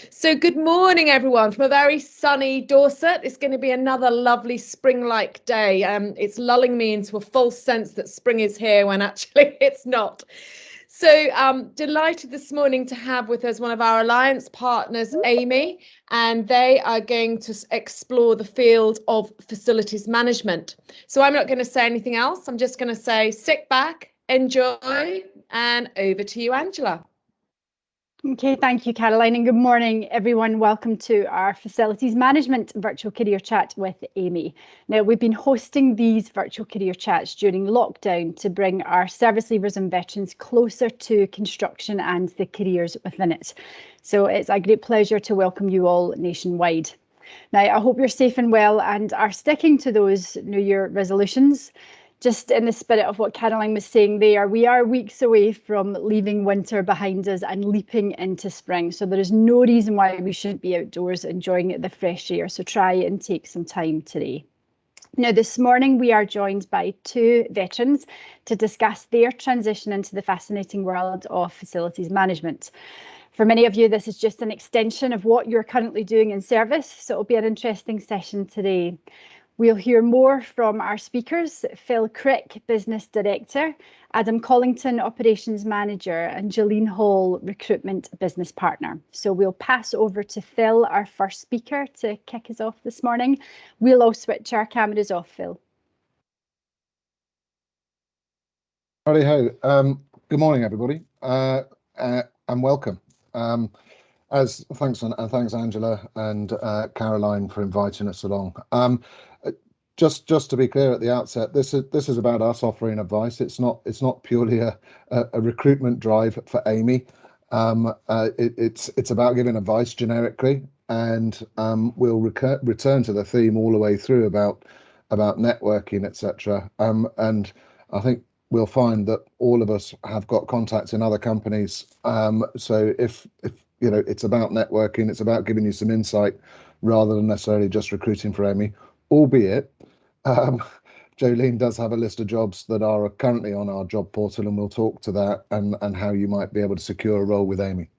So good morning, everyone, from a very sunny Dorset. It's going to be another lovely spring-like day. It's lulling me into a false sense that spring is here when actually it's not. So delighted this morning to have with us one of our alliance partners, Amey, and they are going to explore the field of facilities management. So I'm not going to say anything else. I'm just going to say sit back, enjoy, and over to you, Angela. Okay, thank you, Caroline, and good morning, everyone. Welcome to our Facilities Management Virtual Career Chat with Amey. Now, we've been hosting these virtual career chats during lockdown to bring our service leavers and veterans closer to construction and the careers within it. So it's a great pleasure to welcome you all nationwide. Now, I hope you're safe and well and are sticking to those New Year resolutions. Just in the spirit of what Caroline was saying there, we are weeks away from leaving winter behind us and leaping into spring. So there is no reason why we shouldn't be outdoors enjoying the fresh air. So try and take some time today. Now, this morning, we are joined by two veterans to discuss their transition into the fascinating world of facilities management. For many of you, this is just an extension of what you're currently doing in service. So it'll be an interesting session today. We'll hear more from our speakers, Phil Crick, Business Director, Adam Collington, Operations Manager, and Jolene Hall, Recruitment Business Partner. So we'll pass over to Phil, our first speaker, to kick us off this morning. We'll all switch our cameras off, Phil. Howdy-ho. Good morning, everybody, and welcome. Thanks Angela and Caroline for inviting us along. Just to be clear at the outset, this is about us offering advice. It's not purely a recruitment drive for Amey. It's about giving advice generically, and we'll return to the theme all the way through about networking, etc. And I think we'll find that all of us have got contacts in other companies. So if you know, it's about networking, it's about giving you some insight rather than necessarily just recruiting for Amey, albeit Jolene does have a list of jobs that are currently on our job portal, and we'll talk to that and how you might be able to secure a role with Amey.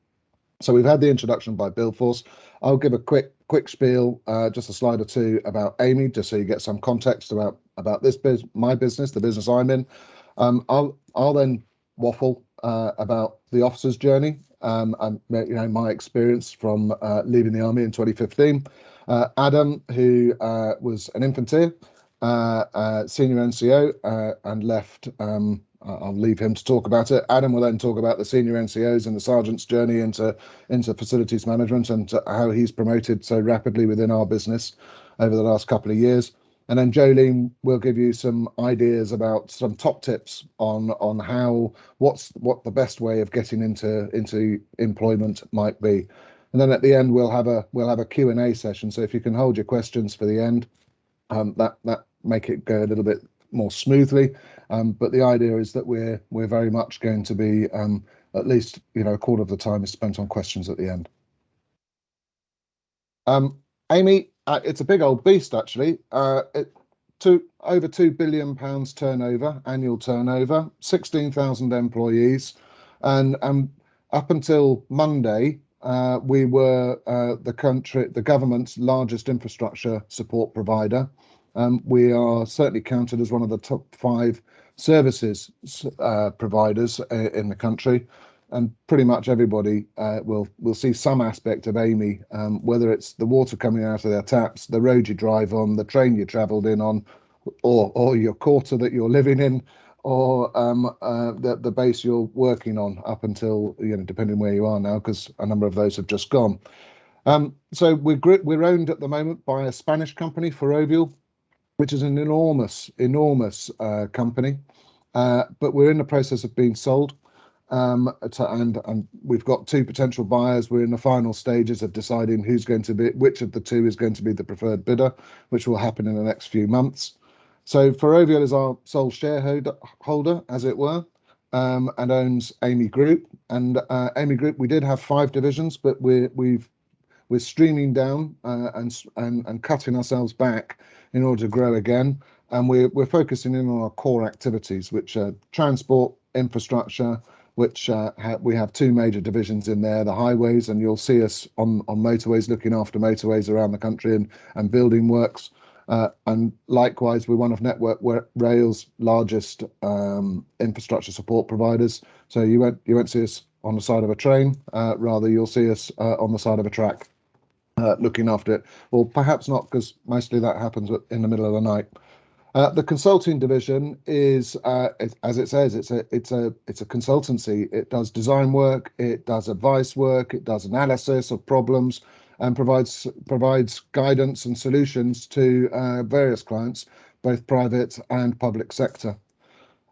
So we've had the introduction by Bill Force. I'll give a quick spiel, just a slide or two about Amey, just so you get some context about my business, the business I'm in. I'll then waffle about the officer's journey, and my experience from leaving the army in 2015. Adam, who was an infantry, senior NCO, and left. I'll leave him to talk about it. Adam will then talk about the senior NCOs and the sergeant's journey into facilities management and how he's promoted so rapidly within our business over the last couple of years. And then Jolene will give you some ideas about some top tips on what the best way of getting into employment might be. And then at the end we'll have a Q&A session. So if you can hold your questions for the end, that make it go a little bit more smoothly. But the idea is that we're very much going to be at least a quarter of the time is spent on questions at the end. Amey, it's a big old beast actually. Over £2 billion turnover, annual turnover, 16,000 employees, and up until Monday, we were the government's largest infrastructure support provider. We are certainly counted as one of the top 5 services providers in the country, and pretty much everybody will see some aspect of Amey, whether it's the water coming out of their taps, the road you drive on, the train you travelled in on, or your quarter that you're living in, or the base you're working on up until, depending where you are now, because a number of those have just gone. So we're owned at the moment by a Spanish company, Ferrovial, which is an enormous company, but we're in the process of being sold. And we've got 2 potential buyers. We're in the final stages of deciding which of the 2 is going to be the preferred bidder, which will happen in the next few months. So Ferrovial is our sole shareholder, as it were, and owns Amey Group. And Amey Group, we did have 5 divisions, but we're streaming down and cutting ourselves back in order to grow again. And we're focusing in on our core activities, which are transport, infrastructure, which we have two major divisions in there, the highways, and you'll see us on motorways, looking after motorways around the country and building works. And likewise, we're one of Network Rail's largest infrastructure support providers. So you won't see us on the side of a train, rather you'll see us on the side of a track, looking after it. Well, perhaps not, because mostly that happens in the middle of the night. The consulting division is, as it says, it's a consultancy. It does design work, it does advice work, it does analysis of problems, and provides guidance and solutions to various clients, both private and public sector.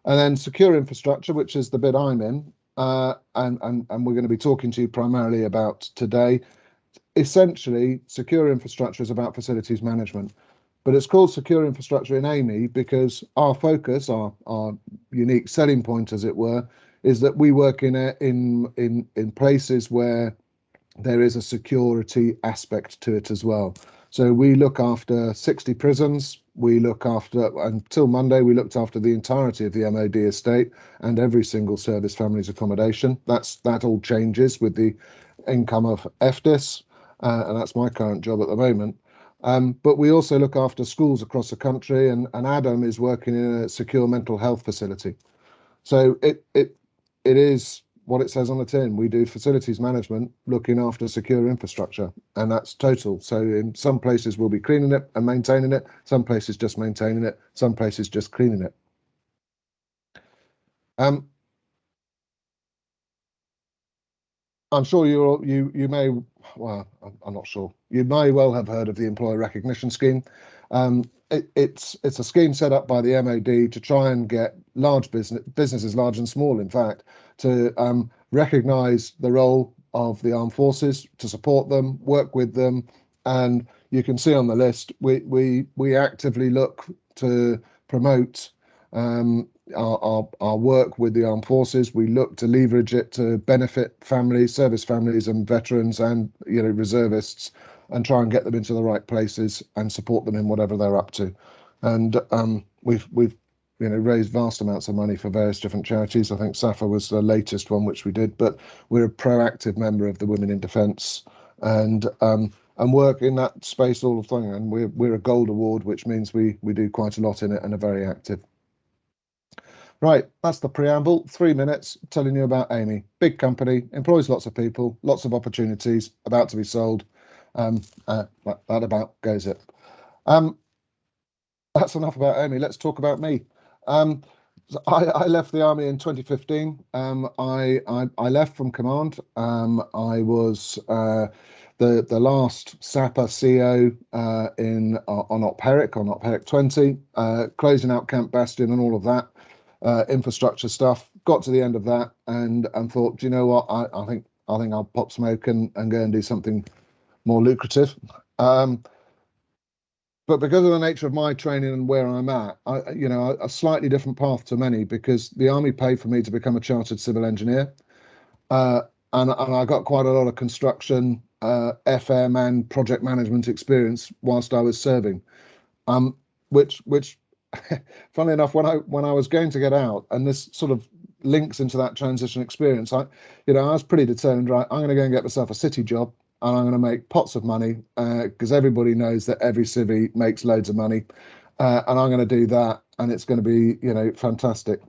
And then secure infrastructure, which is the bit I'm in, and we're going to be talking to you primarily about today. Essentially, secure infrastructure is about facilities management, but it's called secure infrastructure in Amey because our focus, our unique selling point, as it were, is that we work in places where there is a security aspect to it as well. So we look after 60 prisons. We look after, until Monday, we looked after the entirety of the MOD estate and every single service family's accommodation. That all changes with the income of FDIS, and that's my current job at the moment. But we also look after schools across the country, and Adam is working in a secure mental health facility. So it is what it says on the tin. We do facilities management, looking after secure infrastructure, and that's total. So in some places we'll be cleaning it and maintaining it, some places just maintaining it, some places just cleaning it. I'm sure you may, well, I'm not sure. You may well have heard of the Employer Recognition Scheme. It's a scheme set up by the MOD to try and get businesses, large and small, in fact, to recognise the role of the armed forces, to support them, work with them, and you can see on the list we actively look to promote our work with the armed forces. We look to leverage it to benefit families, service families, and veterans, and reservists, and try and get them into the right places and support them in whatever they're up to. And we've raised vast amounts of money for various different charities. I think SAFA was the latest one which we did, but we're a proactive member of the Women in Defence, and work in that space all the time. And we're a gold award, which means we do quite a lot in it and are very active. Right, that's the preamble. 3 minutes telling you about Amey. Big company, employs lots of people, lots of opportunities, about to be sold. That about goes it. That's enough about Amey. Let's talk about me. I left the army in 2015. I left from command. I was the last SAPA CO on Op Herrick 20, closing out Camp Bastion and all of that. Infrastructure stuff. Got to the end of that and thought, do you know what? I think I'll pop smoke and go and do something more lucrative. But because of the nature of my training and where I'm at, a slightly different path to many, because the army paid for me to become a chartered civil engineer, and I got quite a lot of construction, FM, and project management experience whilst I was serving, which funnily enough, when I was going to get out, and this sort of links into that transition experience, I was pretty determined. Right, I'm going to go and get myself a city job, and I'm going to make pots of money, because everybody knows that every civvy makes loads of money, and I'm going to do that, and it's going to be fantastic.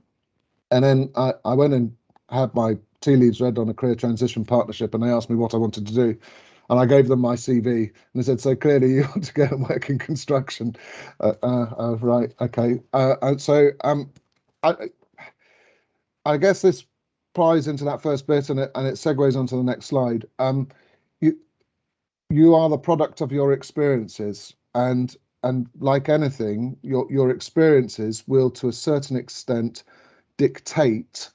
And then I went and had my tea leaves read on a career transition partnership, and they asked me what I wanted to do. And I gave them my CV, and they said, "So clearly you want to go and work in construction." Right, okay. And so I guess this plies into that first bit, and it segues onto the next slide. You are the product of your experiences, and like anything, your experiences will, to a certain extent, dictate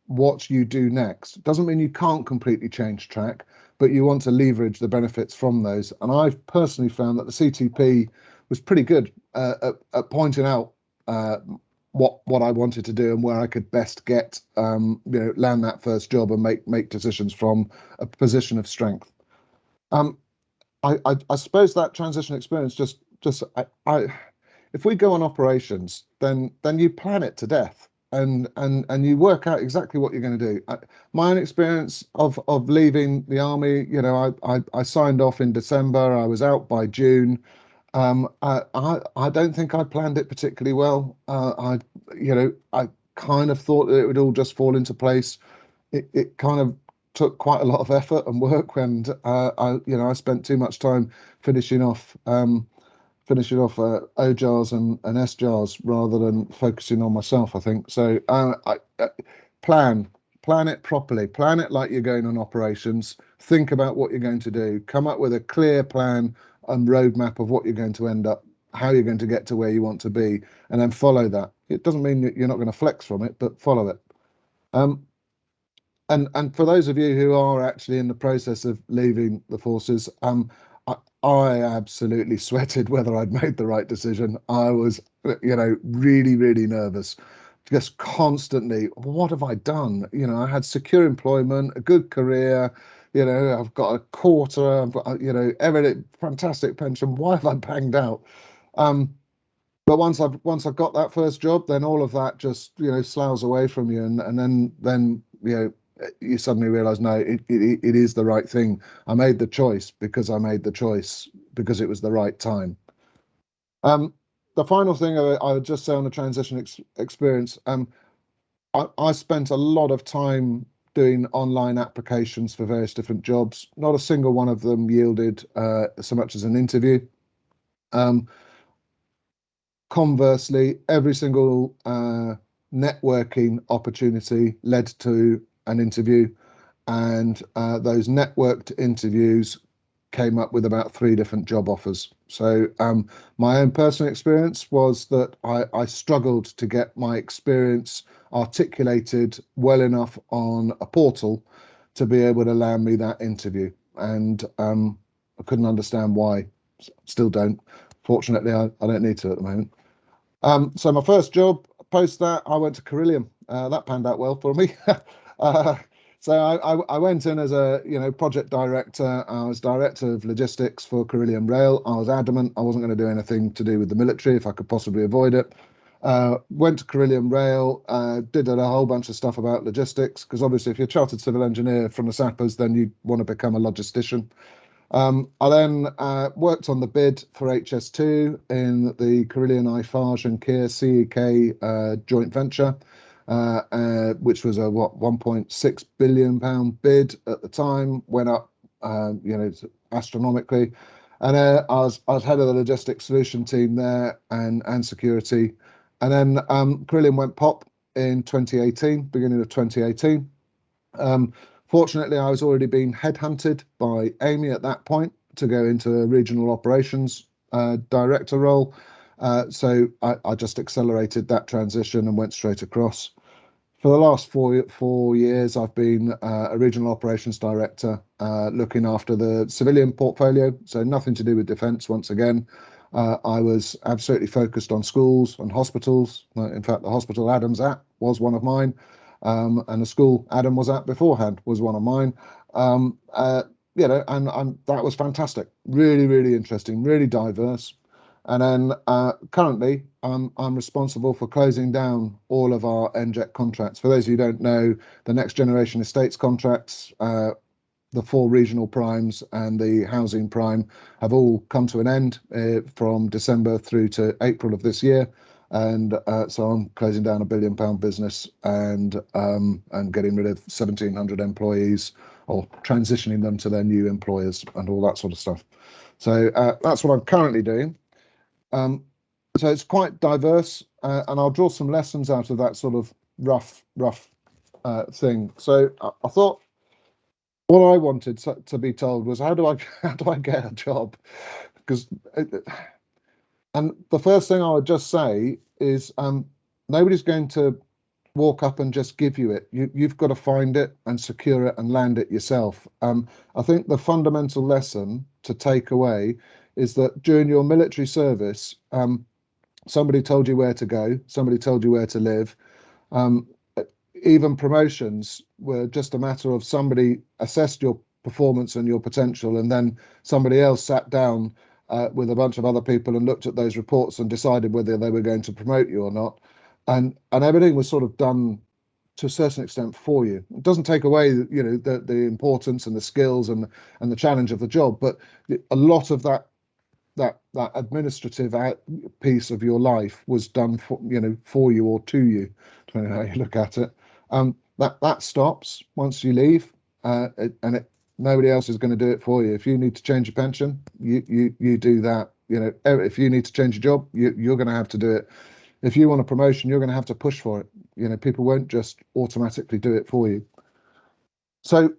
what you do next. Doesn't mean you can't completely change track, but you want to leverage the benefits from those. And I've personally found that the CTP was pretty good at pointing out what I wanted to do and where I could best get land that first job and make decisions from a position of strength. I suppose that transition experience if we go on operations, then you plan it to death. and you work out exactly what you're going to do. My own experience of leaving the army, you know, I signed off in December. I was out by June. I don't think I planned it particularly well. I kind of thought that it would all just fall into place. It kind of took quite a lot of effort and work, and I spent too much time finishing off OJARs and SJARs rather than focusing on myself, I think. So plan it properly. Plan it like you're going on operations. Think about what you're going to do. Come up with a clear plan and roadmap of what you're going to end up, how you're going to get to where you want to be, and then follow that. It doesn't mean that you're not going to flex from it, but follow it. And for those of you who are actually in the process of leaving the forces, I absolutely sweated whether I'd made the right decision. I was, really, really nervous, just constantly. What have I done? I had secure employment, a good career. I've got a quarter. I've got, everything, fantastic pension. Why have I banged out? But once I've got that first job, then all of that just sloughs away from you, and then you suddenly realize, no, it is the right thing. I made the choice because it was the right time. The final thing I would just say on the transition experience, I spent a lot of time doing online applications for various different jobs. Not a single one of them yielded so much as an interview. Conversely, every single networking opportunity led to an interview, and those networked interviews came up with about 3 different job offers. So my own personal experience was that I struggled to get my experience articulated well enough on a portal to be able to land me that interview, and I couldn't understand why. Still don't. Fortunately, I don't need to at the moment. So my first job, post that, I went to Carillion. That panned out well for me. So I went in as a project director. I was director of logistics for Carillion Rail. I was adamant I wasn't going to do anything to do with the military if I could possibly avoid it. Went to Carillion Rail, did a whole bunch of stuff about logistics, because obviously if you're a chartered civil engineer from the sappers, then you want to become a logistician. I then worked on the bid for HS2 in the Carillion Eiffage and Kier CEK joint venture, which was a £1.6 billion bid at the time. Went up, astronomically, and I was head of the logistics solution team there and security. And then Carillion went pop in 2018, beginning of 2018. Fortunately, I was already being headhunted by Amey at that point to go into a regional operations director role. So I just accelerated that transition and went straight across. For the last 4 years, I've been a regional operations director, looking after the civilian portfolio, so nothing to do with defence once again. I was absolutely focused on schools and hospitals. In fact, the hospital Adam's at was one of mine. And the school Adam was at beforehand was one of mine. And that was fantastic. Really, really interesting, really diverse. And then currently, I'm responsible for closing down all of our NJET contracts. For those of you who don't know, the next generation estates contracts, the 4 regional primes and the housing prime have all come to an end from December through to April of this year. And so I'm closing down a £1 billion business and getting rid of 1,700 employees, or transitioning them to their new employers and all that sort of stuff. So that's what I'm currently doing. So it's quite diverse, and I'll draw some lessons out of that sort of rough thing. So I thought what I wanted to be told was, how do I get a job? Because and the first thing I would just say is nobody's going to walk up and just give you it. You've got to find it and secure it and land it yourself. I think the fundamental lesson to take away is that during your military service, somebody told you where to go, somebody told you where to live. Even promotions were just a matter of somebody assessed your performance and your potential, and then somebody else sat down with a bunch of other people and looked at those reports and decided whether they were going to promote you or not. and everything was sort of done to a certain extent for you. It doesn't take away, the importance and the skills and the challenge of the job, but a lot of that administrative piece of your life was done for you or to you, depending on how you look at it. That stops once you leave, nobody else is going to do it for you. If you need to change your pension, you do that. If you need to change your job, you're going to have to do it. If you want a promotion, you're going to have to push for it. People won't just automatically do it for you. So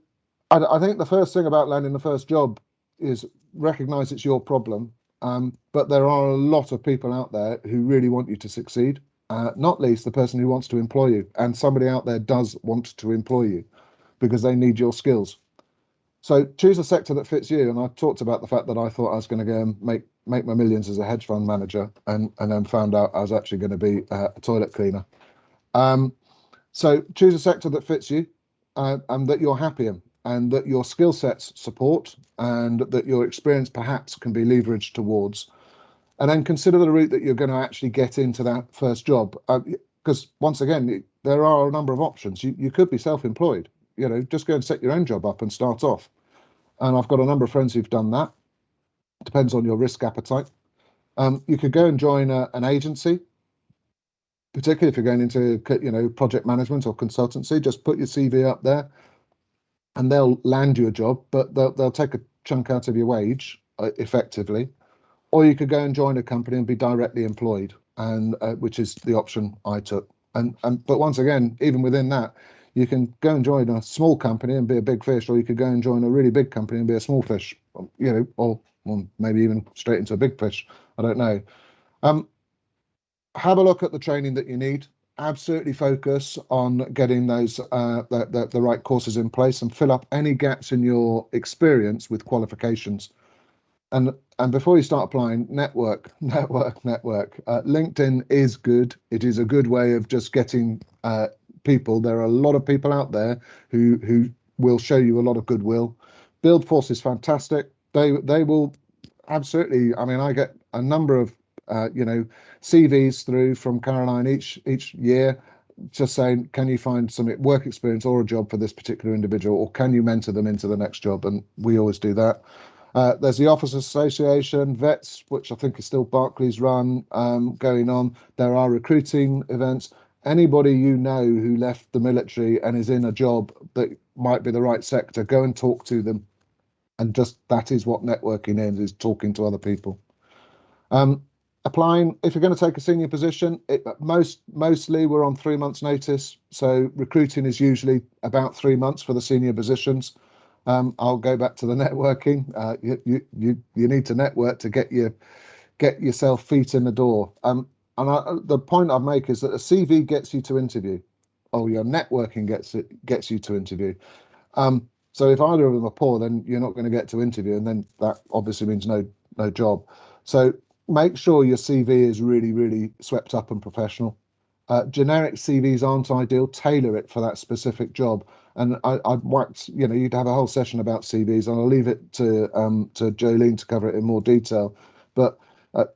I think the first thing about landing the first job is recognize it's your problem. But there are a lot of people out there who really want you to succeed, not least the person who wants to employ you. And somebody out there does want to employ you because they need your skills. So choose a sector that fits you. And I talked about the fact that I thought I was going to go and make my millions as a hedge fund manager, and then found out I was actually going to be a toilet cleaner. So choose a sector that fits you, and that you're happy in, and that your skill sets support, and that your experience perhaps can be leveraged towards. And then consider the route that you're going to actually get into that first job. Because once again, there are a number of options. You could be self-employed, just go and set your own job up and start off. And I've got a number of friends who've done that. Depends on your risk appetite. You could go and join an agency, particularly if you're going into project management or consultancy. Just put your CV up there, and they'll land you a job, but they'll take a chunk out of your wage effectively. Or you could go and join a company and be directly employed, and which is the option I took. But once again, even within that, you can go and join a small company and be a big fish, or you could go and join a really big company and be a small fish, or maybe even straight into a big fish. I don't know. Have a look at the training that you need. Absolutely focus on getting those the right courses in place, and fill up any gaps in your experience with qualifications. And before you start applying, network. LinkedIn is good. It is a good way of just getting people. There are a lot of people out there who will show you a lot of goodwill. Buildforce is fantastic. They will absolutely. I mean, I get a number of CVs through from Caroline each year, just saying, can you find some work experience or a job for this particular individual, or can you mentor them into the next job? And we always do that. There's the Officers Association, Vets, which I think is still Barclays run, going on. There are recruiting events. Anybody who left the military and is in a job that might be the right sector, go and talk to them. And just that is what networking is talking to other people. Applying, if you're going to take a senior position, mostly we're on 3 months notice. So recruiting is usually about 3 months for the senior positions. I'll go back to the networking. You need to network to get yourself feet in the door. The point I make is that a CV gets you to interview, or your networking gets you to interview. So if either of them are poor, then you're not going to get to interview, and then that obviously means no job. So make sure your CV is really, really swept up and professional. Generic CVs aren't ideal. Tailor it for that specific job. And I'd wax, you'd have a whole session about CVs, and I'll leave it to Jolene to cover it in more detail. But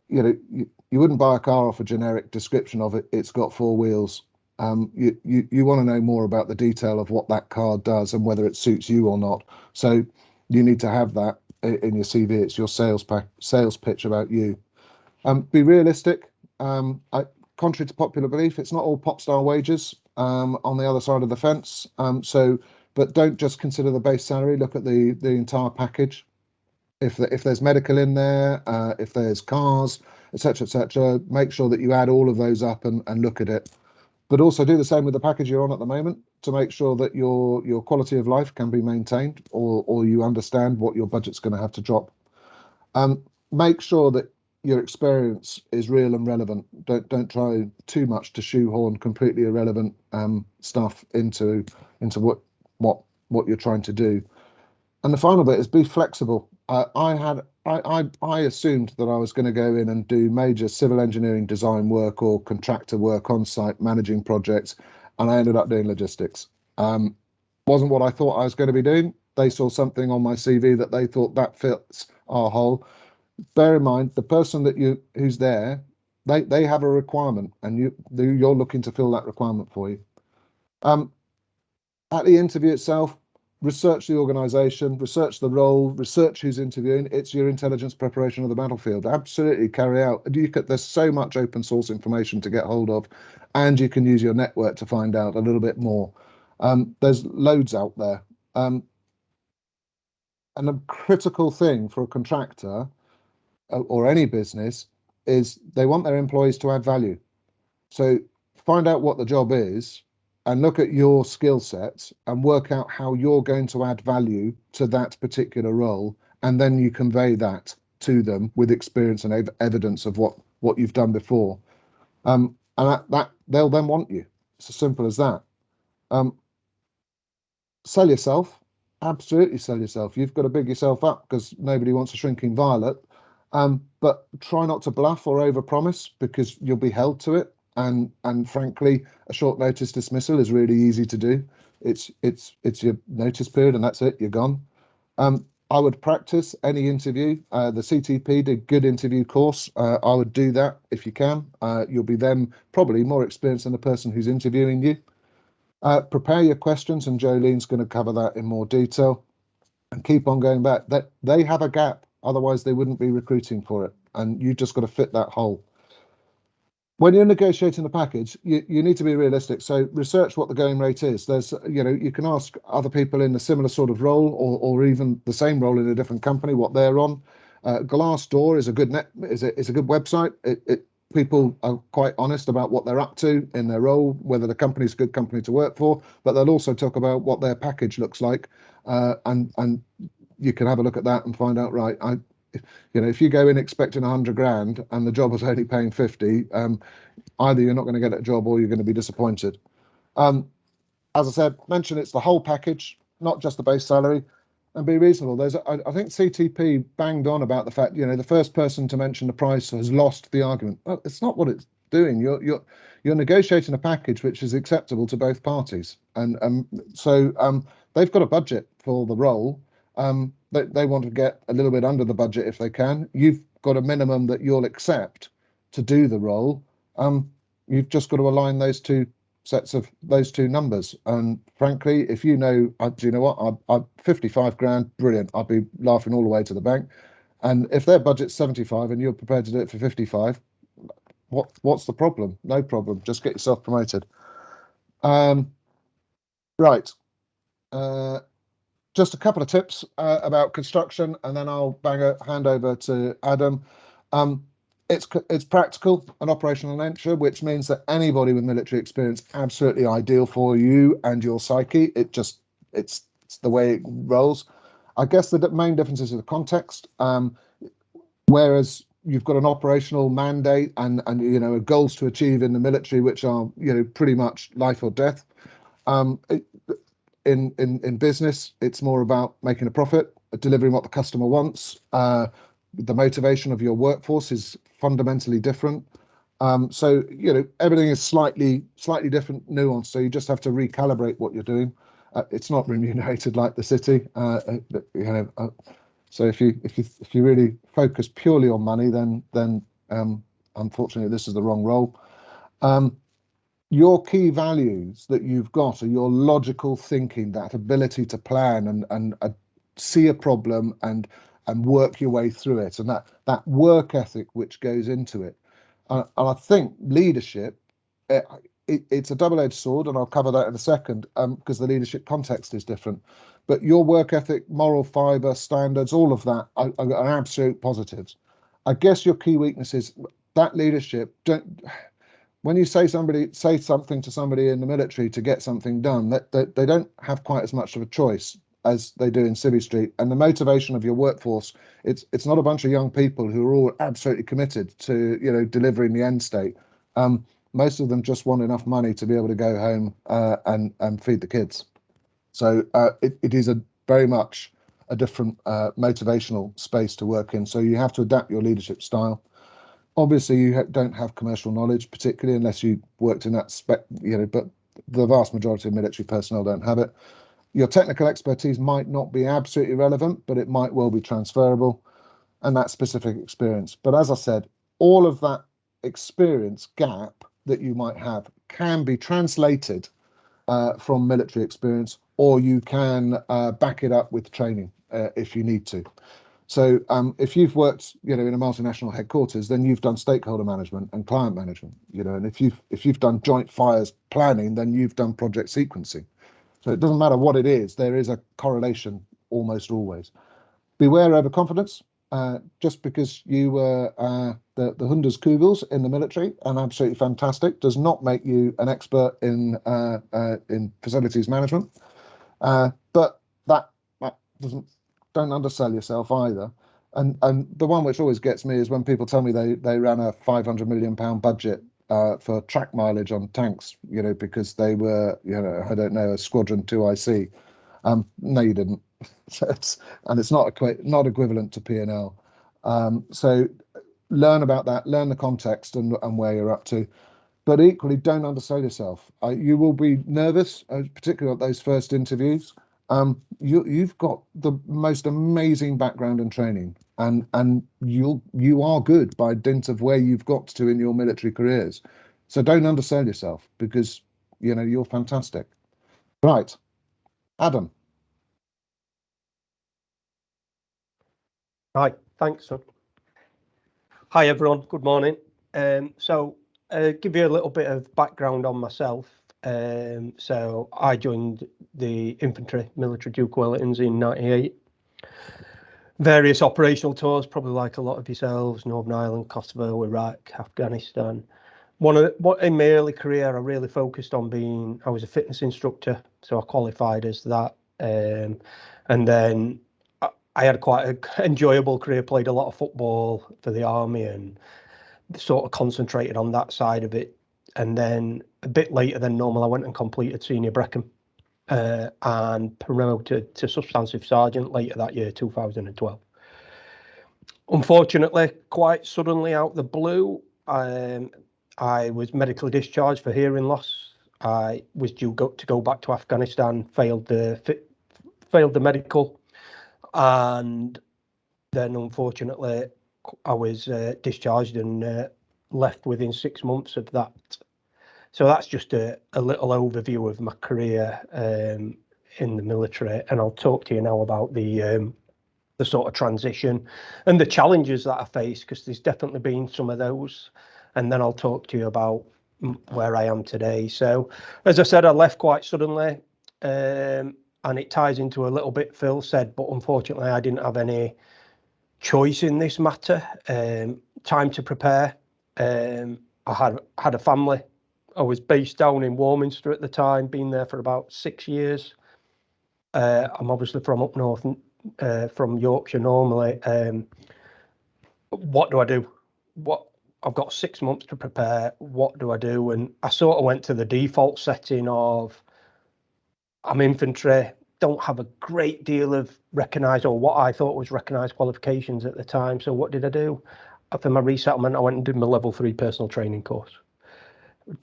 you wouldn't buy a car off a generic description of it. It's got 4 wheels. You want to know more about the detail of what that car does and whether it suits you or not. So you need to have that in your CV. It's your sales pitch about you. Be realistic. Contrary to popular belief, it's not all pop star wages on the other side of the fence. But don't just consider the base salary. Look at the entire package. If there's medical in there, if there's cars, etc., make sure that you add all of those up and look at it. But also do the same with the package you're on at the moment to make sure that your quality of life can be maintained, or you understand what your budget's going to have to drop. Make sure that your experience is real and relevant. Don't try too much to shoehorn completely irrelevant stuff into what you're trying to do. And the final bit is be flexible. I assumed that I was going to go in and do major civil engineering design work or contractor work on site, managing projects, and I ended up doing logistics. Wasn't what I thought I was going to be doing. They saw something on my CV that they thought that fits our whole. Bear in mind, the person who's there They have a requirement, and you're looking to fill that requirement for you. At the interview itself, research the organisation, research the role, research who's interviewing. It's your intelligence preparation of the battlefield. Absolutely carry out. There's so much open source information to get hold of, and you can use your network to find out a little bit more. There's loads out there. And a critical thing for a contractor or any business is they want their employees to add value. So find out what the job is and look at your skill sets and work out how you're going to add value to that particular role, and then you convey that to them with experience and evidence of what you've done before, and that they'll then want you. It's as simple as that. Sell yourself. Absolutely sell yourself. You've got to big yourself up because nobody wants a shrinking violet, but try not to bluff or overpromise because you'll be held to it. And frankly, a short notice dismissal is really easy to do. It's your notice period and that's it. You're gone. I would practice any interview. The CTP did good interview course. I would do that if you can. You'll be then probably more experienced than the person who's interviewing you. Prepare your questions, and Jolene's going to cover that in more detail. And keep on going back. That they have a gap, otherwise they wouldn't be recruiting for it. And you just got to fit that hole. When you're negotiating the package, you need to be realistic. So research what the going rate is. There's, you can ask other people in a similar sort of role or even the same role in a different company what they're on. Glassdoor is a good it's a good website. People are quite honest about what they're up to in their role, whether the company's a good company to work for, but they'll also talk about what their package looks like, and you can have a look at that and find out, right, if you go in expecting 100 grand and the job is only paying 50, either you're not going to get a job or you're going to be disappointed. As I said, mention it's the whole package, not just the base salary, and be reasonable. I think CTP banged on about the fact, the first person to mention the price has lost the argument. Well, it's not what it's doing. You're negotiating a package which is acceptable to both parties, and so they've got a budget for the role. They want to get a little bit under the budget if they can. You've got a minimum that you'll accept to do the role. You've just got to align those two sets of those two numbers. And frankly, if do you know what? I 55 grand, brilliant. I'd be laughing all the way to the bank. And if their budget's 75 and you're prepared to do it for 55, what's the problem? No problem. Just get yourself promoted. Right. Just a couple of tips about construction, and then I'll hand over to Adam. It's practical and operational in nature, which means that anybody with military experience absolutely ideal for you and your psyche. It's the way it rolls. I guess the main difference is the context. Whereas you've got an operational mandate and goals to achieve in the military, which are pretty much life or death. In business, it's more about making a profit, delivering what the customer wants. The motivation of your workforce is fundamentally different. So everything is slightly different nuance. So you just have to recalibrate what you're doing. It's not remunerated like the city. So if you really focus purely on money, then unfortunately this is the wrong role. Your key values that you've got are your logical thinking, that ability to plan and see a problem and work your way through it, and that work ethic which goes into it. And I think leadership, it's a double-edged sword, and I'll cover that in a second, because the leadership context is different. But your work ethic, moral fibre, standards, all of that are absolute positives. I guess your key weakness is that leadership. When you say something to somebody in the military to get something done, that they don't have quite as much of a choice as they do in Civvy Street. And the motivation of your workforce, it's not a bunch of young people who are all absolutely committed to delivering the end state. Most of them just want enough money to be able to go home and feed the kids. So it is very much a different motivational space to work in. So you have to adapt your leadership style. Obviously, you don't have commercial knowledge, particularly unless you worked in that spec, but the vast majority of military personnel don't have it. Your technical expertise might not be absolutely relevant, but it might well be transferable, and that specific experience. But as I said, all of that experience gap that you might have can be translated from military experience, or you can back it up with training if you need to. So if you've worked, in a multinational headquarters, then you've done stakeholder management and client management, and if you've done joint fires planning, then you've done project sequencing. So it doesn't matter what it is, there is a correlation almost always. Beware overconfidence. Just because you were the Hunderskugels in the military and absolutely fantastic does not make you an expert in facilities management. But that doesn't. Don't undersell yourself either. And the one which always gets me is when people tell me they ran a £500 million budget for track mileage on tanks, because they were, I don't know, a Squadron 2IC. No, you didn't. And it's not equivalent to P&L. So learn about that, learn the context and where you're up to. But equally, don't undersell yourself. You will be nervous, particularly at those first interviews. You've got the most amazing background and training, and you are good by dint of where you've got to in your military careers. So don't undersell yourself, because you're fantastic. Right, Adam. Hi, thanks. Hi everyone, good morning. So give you a little bit of background on myself. So I joined the infantry military Duke Wellingtons in '98. Various operational tours, probably like a lot of yourselves: Northern Ireland, Kosovo, Iraq, Afghanistan. In my early career, I really focused on I was a fitness instructor, so I qualified as that. And then I had quite an enjoyable career, played a lot of football for the army and sort of concentrated on that side of it. And then a bit later than normal, I went and completed Senior Brecon and promoted to Substantive Sergeant later that year, 2012. Unfortunately, quite suddenly out the blue, I was medically discharged for hearing loss. I was due to go back to Afghanistan, failed the medical, and then unfortunately I was discharged and left within 6 months of that. So that's just a little overview of my career in the military, and I'll talk to you now about the sort of transition and the challenges that I face, because there's definitely been some of those, and then I'll talk to you about where I am today. So as I said, I left quite suddenly, and it ties into a little bit Phil said, but unfortunately I didn't have any choice in this matter. Time to prepare. I had a family. I was based down in Warminster at the time, been there for about 6 years. I'm obviously from up north, from Yorkshire normally. What do I do? I've got 6 months to prepare. What do I do? And I sort of went to the default setting of, I'm infantry, don't have a great deal of recognised, or what I thought was recognised, qualifications at the time. So what did I do? For my resettlement, I went and did my level 3 personal training course.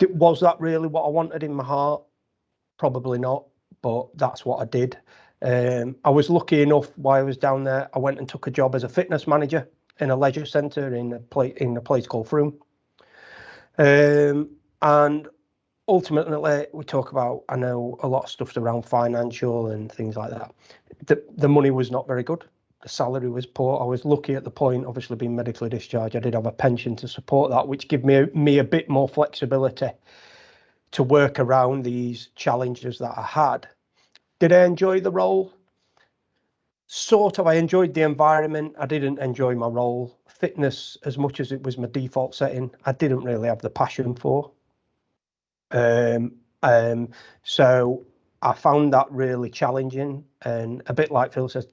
Was that really what I wanted in my heart? Probably not, but that's what I did. I was lucky enough while I was down there, I went and took a job as a fitness manager in a leisure centre in a place called Froome. And ultimately, we talk about, I know a lot of stuff's around financial and things like that. The money was not very good. The salary was poor. I was lucky at the point, obviously being medically discharged, I did have a pension to support that, which gave me a bit more flexibility to work around these challenges that I had. Did I enjoy the role? Sort of. I enjoyed the environment. I didn't enjoy my role. Fitness, as much as it was my default setting, I didn't really have the passion for. So I found that really challenging, and a bit like Phil says,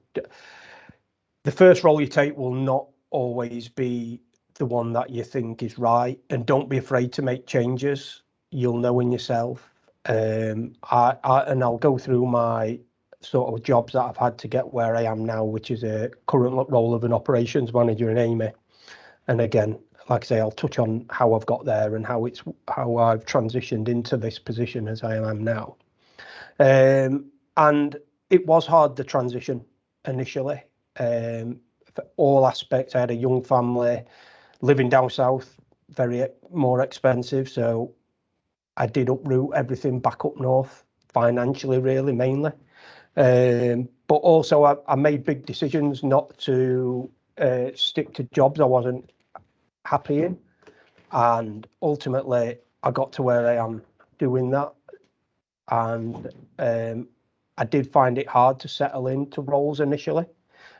the first role you take will not always be the one that you think is right, and don't be afraid to make changes. You'll know in yourself. And I'll go through my sort of jobs that I've had to get where I am now, which is a current role of an operations manager in Amey. And again, like I say, I'll touch on how I've got there and how I've transitioned into this position as I am now. And it was hard, the transition initially. For all aspects, I had a young family living down south. very more expensive. So I did uproot everything back up north, financially, really, mainly. But also I made big decisions not to stick to jobs I wasn't happy in. And ultimately, I got to where I am doing that. And I did find it hard to settle into roles initially.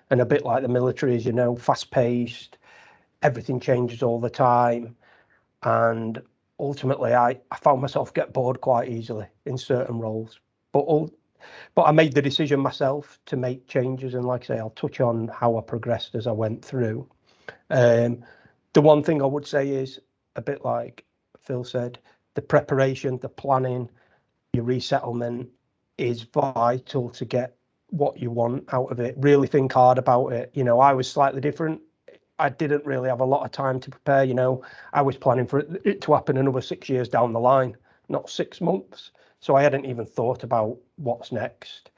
And a bit like the military, as you know, fast-paced, everything changes all the time. And ultimately, I found myself get bored quite easily in certain roles. But I made the decision myself to make changes. And like I say, I'll touch on how I progressed as I went through. The one thing I would say is, a bit like Phil said, the preparation, the planning, your resettlement is vital to get what you want out of it. Really think hard about it. You know, I was slightly different. I didn't really have a lot of time to prepare. You know, I was planning for it to happen another 6 years down the line, not 6 months. So I hadn't even thought about what's next.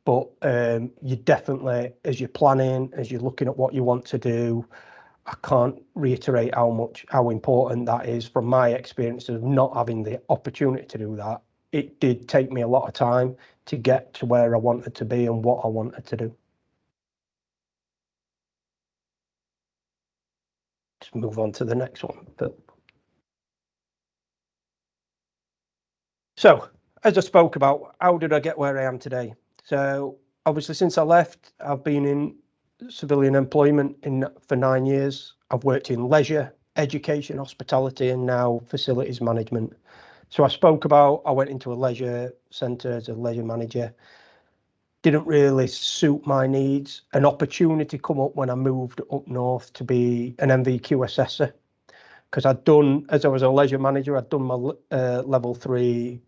But you definitely, as you're planning, as you're looking at what you want to do, I can't reiterate how important that is from my experience of not having the opportunity to do that. It did take me a lot of time to get to where I wanted to be and what I wanted to do. Just move on to the next one, Phil. So, as I spoke about, how did I get where I am today? So, obviously, since I left, I've been in civilian employment for 9 years. I've worked in leisure, education, hospitality, and now facilities management. So I spoke about, I went into a leisure centre as a leisure manager. Didn't really suit my needs. An opportunity come up when I moved up north to be an MVQ assessor. Because as I was a leisure manager, I'd done my level 3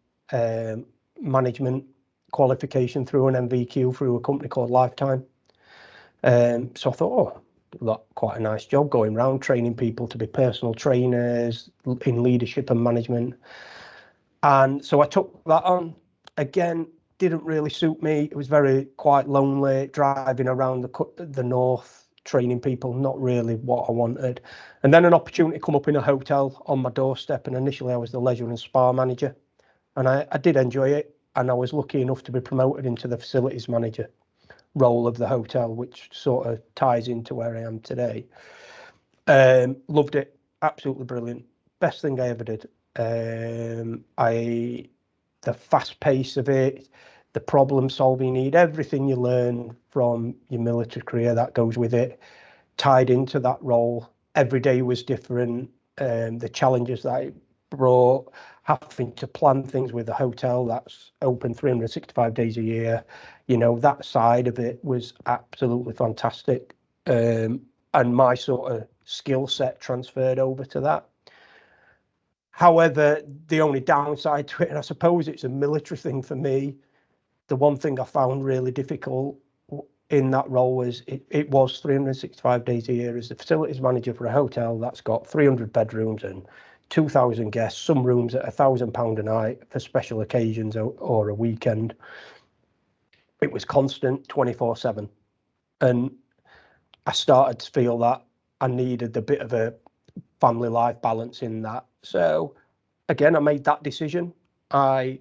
management qualification through an MVQ through a company called Lifetime. So I thought, quite a nice job going around training people to be personal trainers in leadership and management. And so I took that on. Again, didn't really suit me. It was quite lonely, driving around the north, training people, not really what I wanted. And then an opportunity come up in a hotel on my doorstep. And initially I was the leisure and spa manager. And I did enjoy it. And I was lucky enough to be promoted into the facilities manager role of the hotel, which sort of ties into where I am today. Loved it. Absolutely brilliant. Best thing I ever did. The fast pace of it, the problem solving need, everything you learn from your military career that goes with it, tied into that role. Every day was different. The challenges that it brought, having to plan things with a hotel that's open 365 days a year, you know, that side of it was absolutely fantastic. And my sort of skill set transferred over to that. However, the only downside to it, and I suppose it's a military thing for me, the one thing I found really difficult in that role was it was 365 days a year as the facilities manager for a hotel that's got 300 bedrooms and 2,000 guests, some rooms at £1,000 a night for special occasions or a weekend. It was constant 24/7. And I started to feel that I needed a bit of a family life balance in that. So again, I made that decision. I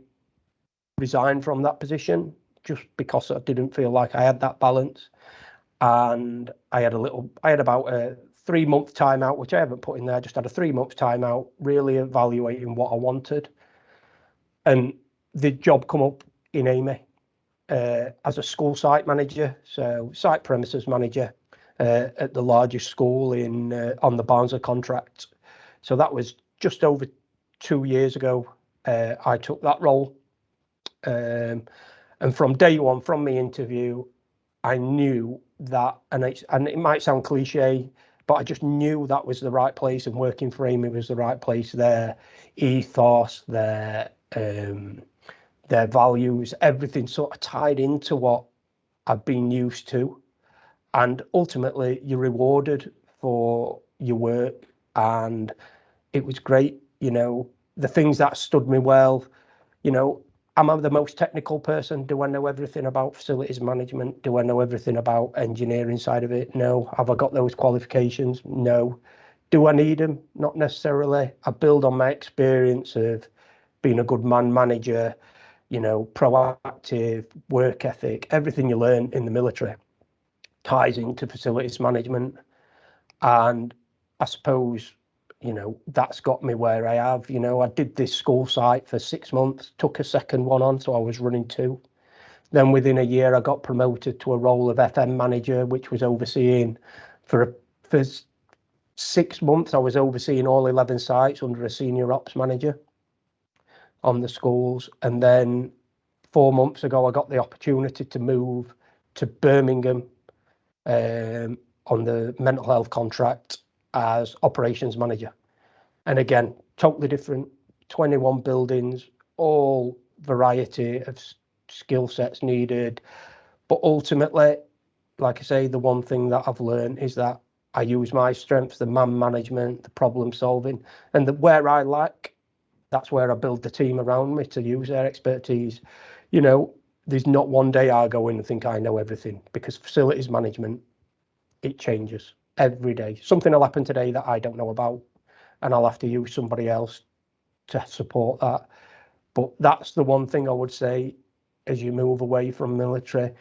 resigned from that position just because I didn't feel like I had that balance. And I had about a 3-month timeout, which I haven't put in there. I just had a 3-month timeout, really evaluating what I wanted. And the job come up in Amey as a school site manager, so site premises manager at the largest school on the Barnsley contract. So that was just over 2 years ago. I took that role. And from day one, from the interview, I knew that, and it might sound cliche, but I just knew that was the right place, and working for Amey was the right place. Their ethos, their values, everything sort of tied into what I've been used to. And ultimately, you're rewarded for your work, and it was great. You know, the things that stood me well, you know, am I the most technical person? Do I know everything about facilities management? Do I know everything about engineering side of it? No. Have I got those qualifications? No. Do I need them? Not necessarily. I build on my experience of being a good man manager, you know, proactive, work ethic, everything you learn in the military ties into facilities management. And I suppose, you know, that's got me where I have. You know, I did this school site for 6 months, took a second one on, so I was running 2. Then within a year, I got promoted to a role of FM manager, which was overseeing for 6 months. I was overseeing all 11 sites under a senior ops manager on the schools. And then 4 months ago, I got the opportunity to move to Birmingham on the mental health contract as operations manager. And again, totally different, 21 buildings, all variety of skill sets needed. But ultimately, like I say, the one thing that I've learned is that I use my strengths, the man management, the problem solving, and where I lack, that's where I build the team around me to use their expertise. You know, there's not one day I go in and think I know everything, because facilities management, it changes every day. Something will happen today that I don't know about, and I'll have to use somebody else to support that. But that's the one thing I would say as you move away from military.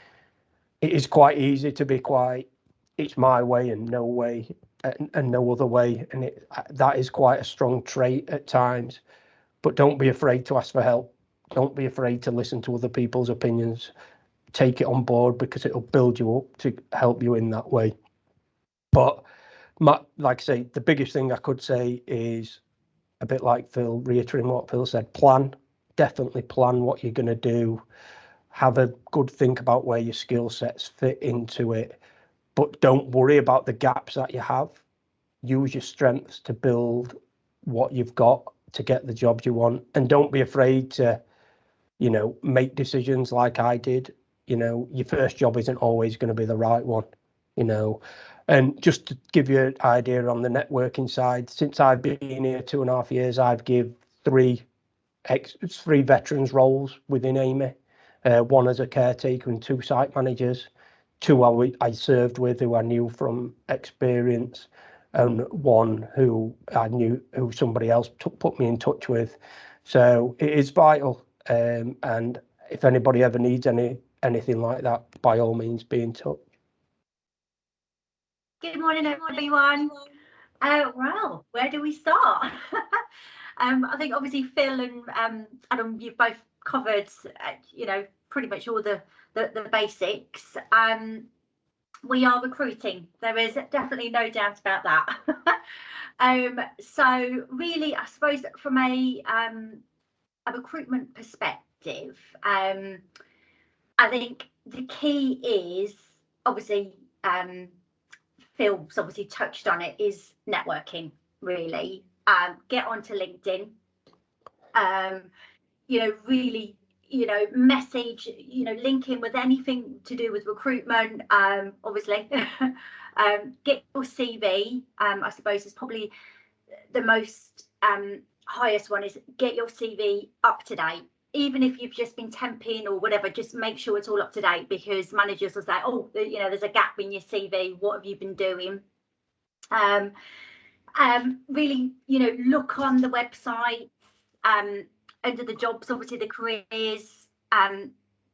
It is quite easy to be quite, it's my way and no way and no other way. And that is quite a strong trait at times. But don't be afraid to ask for help. Don't be afraid to listen to other people's opinions. Take it on board, because it'll build you up to help you in that way. But like I say, the biggest thing I could say is a bit like Phil, reiterating what Phil said, plan. Definitely plan what you're going to do. Have a good think about where your skill sets fit into it. But don't worry about the gaps that you have. Use your strengths to build what you've got to get the jobs you want. And don't be afraid to, you know, make decisions like I did. You know, your first job isn't always going to be the right one, you know. And just to give you an idea on the networking side, since I've been here 2.5 years, I've given 3 veterans roles within Amey. One as a caretaker and 2 site managers. 2 I served with who I knew from experience, and 1 who I knew who somebody else put me in touch with. So it is vital. And if anybody ever needs anything like that, by all means, be in touch. Good morning, everyone. Well, where do we start? I think obviously Phil and Adam, you've both covered, you know, pretty much all the basics. We are recruiting. There is definitely no doubt about that. So really, I suppose from a recruitment perspective, I think the key is obviously, Phil's obviously touched on it, is networking, really. Get onto LinkedIn, you know, really, you know, message, you know, link in with anything to do with recruitment, obviously. Get your CV, I suppose is probably the most highest one, is get your CV up to date. Even if you've just been temping or whatever, just make sure it's all up to date, because managers will say, oh, you know, there's a gap in your CV. What have you been doing? Really, you know, look on the website, under the jobs, obviously the careers,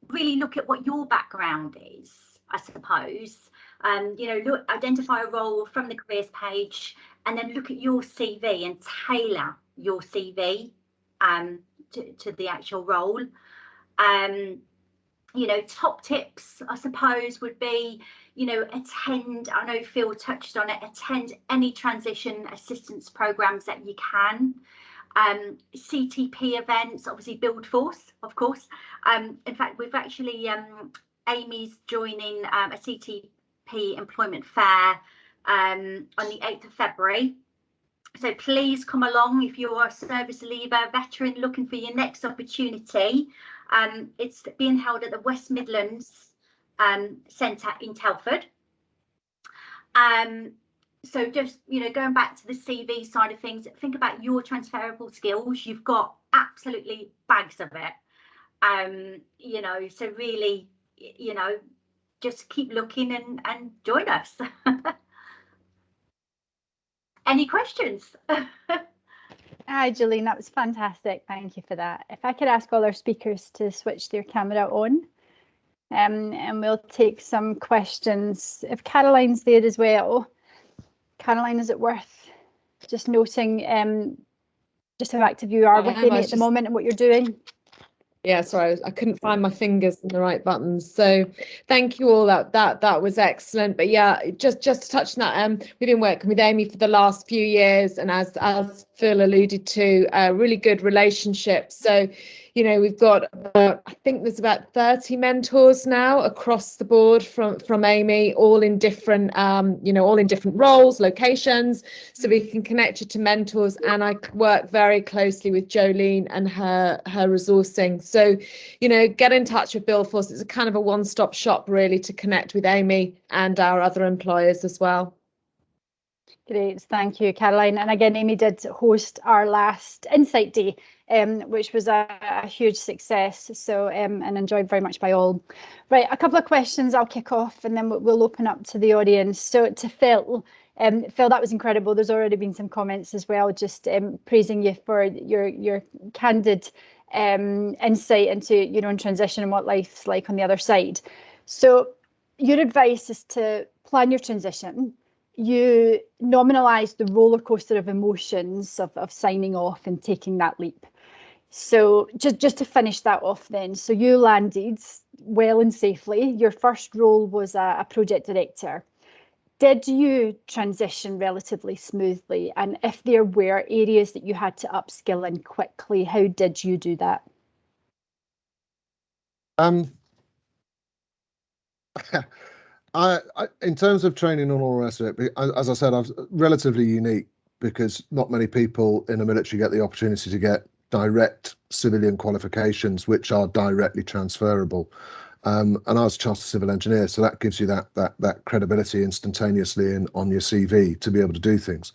really look at what your background is, I suppose. You know, look, identify a role from the careers page, and then look at your CV and tailor your CV to the actual role. You know, top tips, I suppose, would be, you know, attend, I know Phil touched on it, attend any transition assistance programs that you can. CTP events, obviously Build Force, of course. In fact, we've actually, Amy's joining a CTP employment fair on the 8th of February. So please come along if you're a service leaver, veteran looking for your next opportunity. It's being held at the West Midlands Centre in Telford. So just, you know, going back to the CV side of things, think about your transferable skills. You've got absolutely bags of it. You know, so really, you know, just keep looking and join us. Any questions? Hi, Jolene, that was fantastic. Thank you for that. If I could ask all our speakers to switch their camera on, and we'll take some questions. If Caroline's there as well. Caroline, is it worth just noting just how active you are with Amey at the moment and what you're doing? Yeah, sorry, I couldn't find my fingers in the right buttons. So thank you all. That was excellent. But yeah, just to touch on that, we've been working with Amey for the last few years, and as Phil alluded to, really good relationships. So, you know, we've got I think there's about 30 mentors now across the board from Amey, all in different all in different roles, locations. So we can connect you to mentors, and I work very closely with Jolene and her resourcing. So, you know, get in touch with Billforce. It's a kind of a one-stop shop really to connect with Amey and our other employers as well. Great, thank you, Caroline. And again, Amey did host our last Insight Day, which was a huge success. So, and enjoyed very much by all. Right, a couple of questions I'll kick off, and then we'll open up to the audience. So to Phil, Phil, that was incredible. There's already been some comments as well, just praising you for your candid insight into your own transition and what life's like on the other side. So your advice is to plan your transition. You nominalize the roller coaster of emotions of signing off and taking that leap. So just to finish that off then, so you landed well and safely. Your first role was a project director. Did you transition relatively smoothly? And if there were areas that you had to upskill in quickly, how did you do that? In terms of training and all the rest of it, as I said, I was relatively unique because not many people in the military get the opportunity to get direct civilian qualifications, which are directly transferable. And I was a chartered civil engineer, so that gives you that credibility instantaneously on your CV to be able to do things.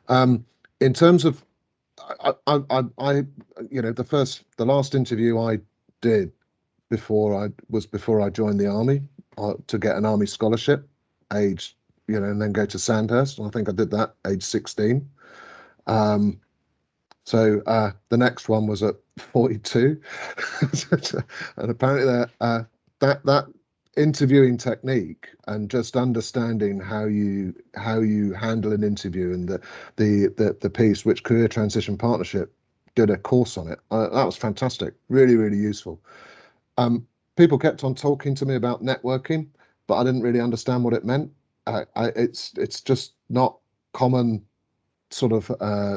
In terms of, the last interview I did before I joined the army to get an army scholarship, and then go to Sandhurst. And I think I did that age 16. So the next one was at 42, and apparently that interviewing technique and just understanding how you handle an interview, and the piece which Career Transition Partnership did a course on it. That was fantastic, really, really useful. People kept on talking to me about networking, but I didn't really understand what it meant. It's just not common sort of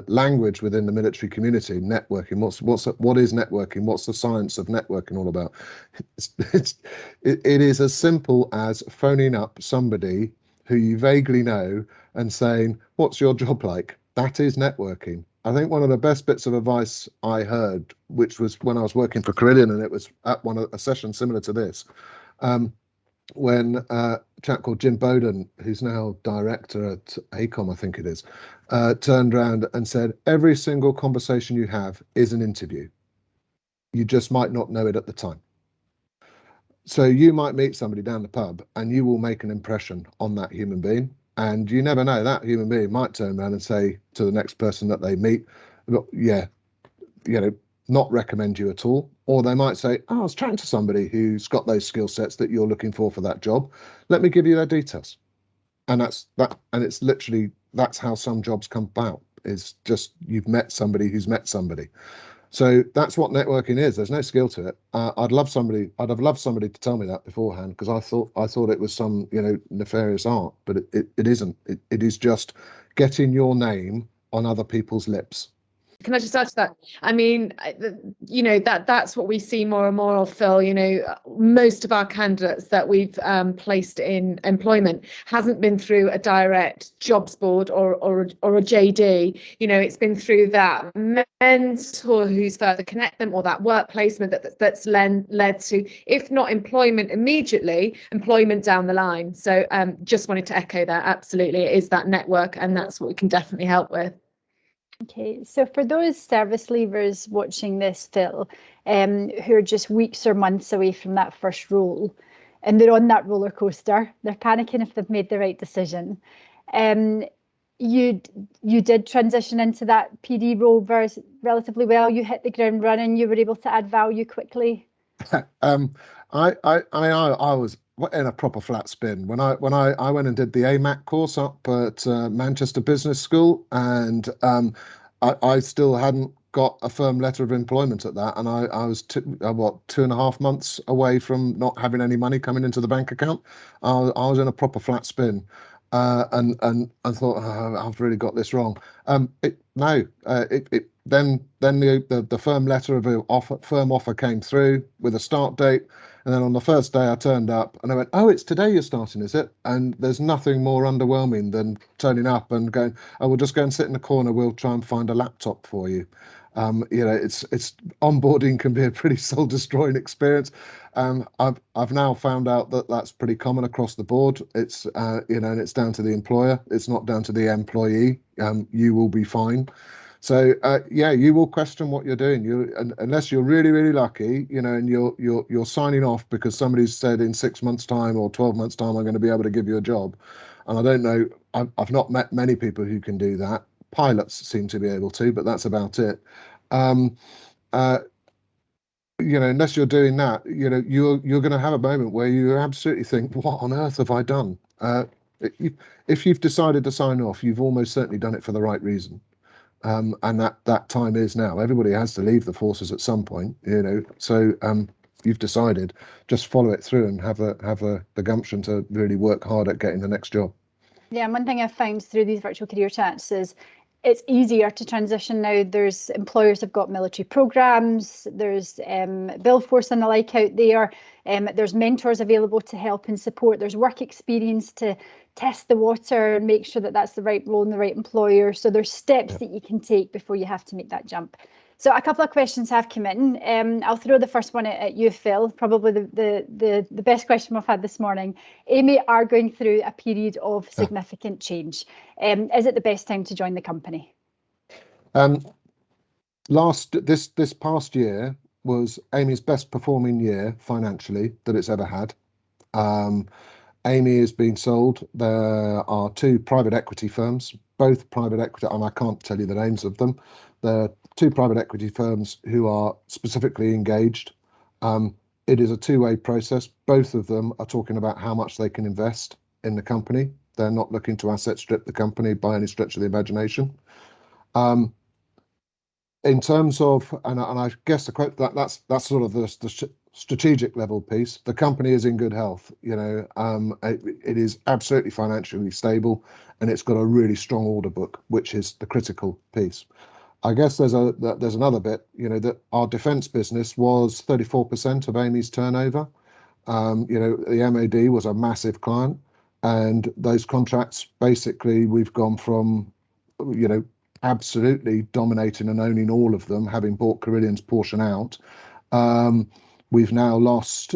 language within the military community. Networking. What is networking? What's the science of networking all about? It is as simple as phoning up somebody who you vaguely know and saying, "What's your job like?" That is networking. I think one of the best bits of advice I heard, which was when I was working for Carillion, and it was at a session similar to this, when a chap called Jim Bowden, who's now director at ACOM, I think it is, turned around and said, "Every single conversation you have is an interview. You just might not know it at the time." So you might meet somebody down the pub and you will make an impression on that human being. And you never know, that human being might turn around and say to the next person that they meet, "Look, yeah, not recommend you at all." Or they might say, "Oh, I was chatting to somebody who's got those skill sets that you're looking for that job. Let me give you their details." And it's literally, that's how some jobs come about. It's just you've met somebody who's met somebody. So that's what networking is. There's no skill to it. I'd have loved somebody to tell me that beforehand, because I thought it was some nefarious art, but it isn't. It is just getting your name on other people's lips. Can I just add to that? I mean, that's what we see more and more of, Phil. Most of our candidates that we've placed in employment hasn't been through a direct jobs board or a JD. It's been through that mentor who's further connect them, or that work placement that's led to, if not employment immediately, employment down the line. So just wanted to echo that. Absolutely, it is that network, and that's what we can definitely help with. Okay, so for those service leavers watching this, Phil, who are just weeks or months away from that first role, and they're on that roller coaster, they're panicking if they've made the right decision. you did transition into that PD role relatively well. You hit the ground running. You were able to add value quickly. I was in a proper flat spin when I went and did the AMAC course up at Manchester Business School, and I still hadn't got a firm letter of employment at that, and I was 2.5 months away from not having any money coming into the bank account. I was in a proper flat spin, and I thought, oh, I've really got this wrong. Then the firm letter of firm offer came through with a start date, and then on the first day I turned up and I went, "Oh, it's today you're starting, is it?" And there's nothing more underwhelming than turning up and going, "Oh, we'll just go and sit in the corner. We'll try and find a laptop for you." It's onboarding can be a pretty soul-destroying experience. I've now found out that that's pretty common across the board. It's and it's down to the employer. It's not down to the employee. You will be fine. So you will question what you're doing. Unless you're really, really lucky, and you're signing off because somebody's said in 6 months' time or 12 months' time I'm going to be able to give you a job. And I don't know. I've not met many people who can do that. Pilots seem to be able to, but that's about it. Unless you're doing that, you're going to have a moment where you absolutely think, "What on earth have I done?" If you've decided to sign off, you've almost certainly done it for the right reason. And that time is now. Everybody has to leave the forces at some point, So you've decided, just follow it through and have the gumption to really work hard at getting the next job. Yeah, and one thing I've found through these virtual career chats is it's easier to transition now. There's employers have got military programs, there's Billforce and the like out there. There's mentors available to help and support. There's work experience to test the water and make sure that that's the right role and the right employer. So there's steps that you can take before you have to make that jump. So a couple of questions have come in. I'll throw the first one at you, Phil. Probably the best question we've had this morning. Amey are going through a period of significant change. Is it the best time to join the company? This past year was Amey's best performing year financially that it's ever had. Amey has been sold. There are 2 private equity firms, both private equity, and I can't tell you the names of them. There are 2 private equity firms who are specifically engaged. It is a 2-way process. Both of them are talking about how much they can invest in the company. They're not looking to asset strip the company by any stretch of the imagination. In terms of, and I guess that's sort of the strategic level piece. The company is in good health. It is absolutely financially stable, and it's got a really strong order book, which is the critical piece. I guess there's another bit, that our defence business was 34% of Amey's turnover. The MOD was a massive client, and those contracts, basically, we've gone from, absolutely dominating and owning all of them, having bought Carillion's portion out. We've now lost,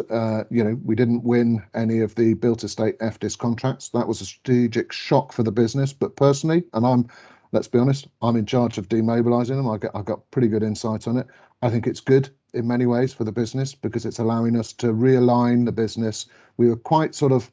we didn't win any of the built estate FDIS contracts. That was a strategic shock for the business, but personally, and let's be honest, I'm in charge of demobilising them. I've got pretty good insight on it. I think it's good in many ways for the business because it's allowing us to realign the business. We were quite sort of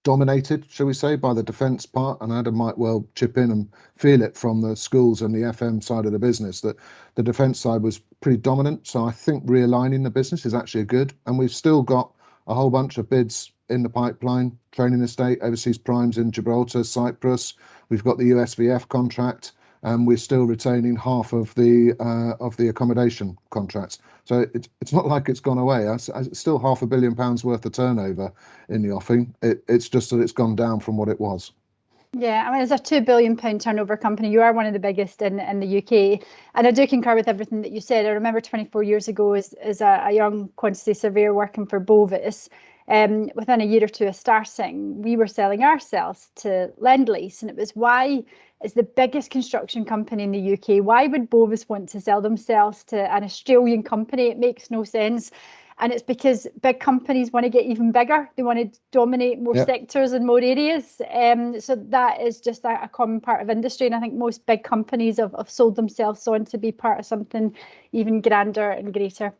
dominated, shall we say, by the defence part, and Adam might well chip in and feel it from the schools and the FM side of the business, that the defence side was pretty dominant. So I think realigning the business is actually good, and we've still got a whole bunch of bids in the pipeline, training estate, overseas primes in Gibraltar, Cyprus. We've got the USVF contract, and we're still retaining half of the accommodation contracts. So it's not like it's gone away. It's still £500 million worth of turnover in the offing. It's just that it's gone down from what it was. Yeah, I mean, as a £2 billion turnover company, you are one of the biggest in the UK. And I do concur with everything that you said. I remember 24 years ago as a young quantity surveyor working for Bovis. Within a year or two of starting, we were selling ourselves to Lend-Lease, and it was why, as the biggest construction company in the UK, why would Bovis want to sell themselves to an Australian company? It makes no sense. And it's because big companies want to get even bigger. They want to dominate more sectors and more areas. So that is just a common part of industry. And I think most big companies have sold themselves on to be part of something even grander and greater.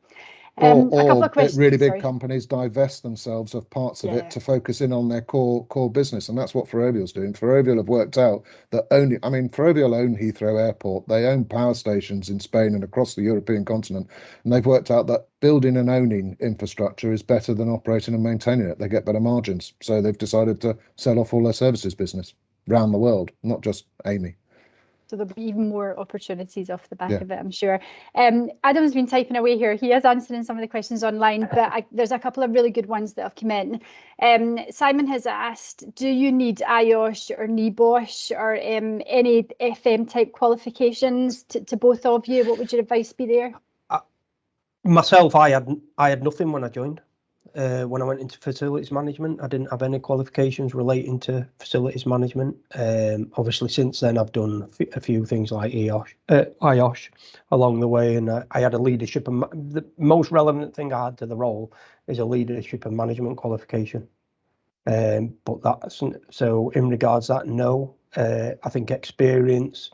A couple of questions. Really big sorry. companies divest themselves of parts of Yeah. it to focus in on their core business, and that's what Ferrovial's doing. Ferrovial have worked out that Ferrovial own Heathrow Airport, they own power stations in Spain and across the European continent, and they've worked out that building and owning infrastructure is better than operating and maintaining it. They get better margins, so they've decided to sell off all their services business around the world, not just Amey. So there'll be even more opportunities off the back of it, I'm sure. Adam's been typing away here. He is answering some of the questions online, but there's a couple of really good ones that have come in. Simon has asked, do you need IOSH or NEBOSH or any FM type qualifications to both of you? What would your advice be there? Myself, I had nothing when I joined. When I went into facilities management, I didn't have any qualifications relating to facilities management. Obviously, since then, I've done a few things like IOSH along the way, and I had a leadership. And the most relevant thing I had to the role is a leadership and management qualification. But that's so. In regards to that, no. I think experience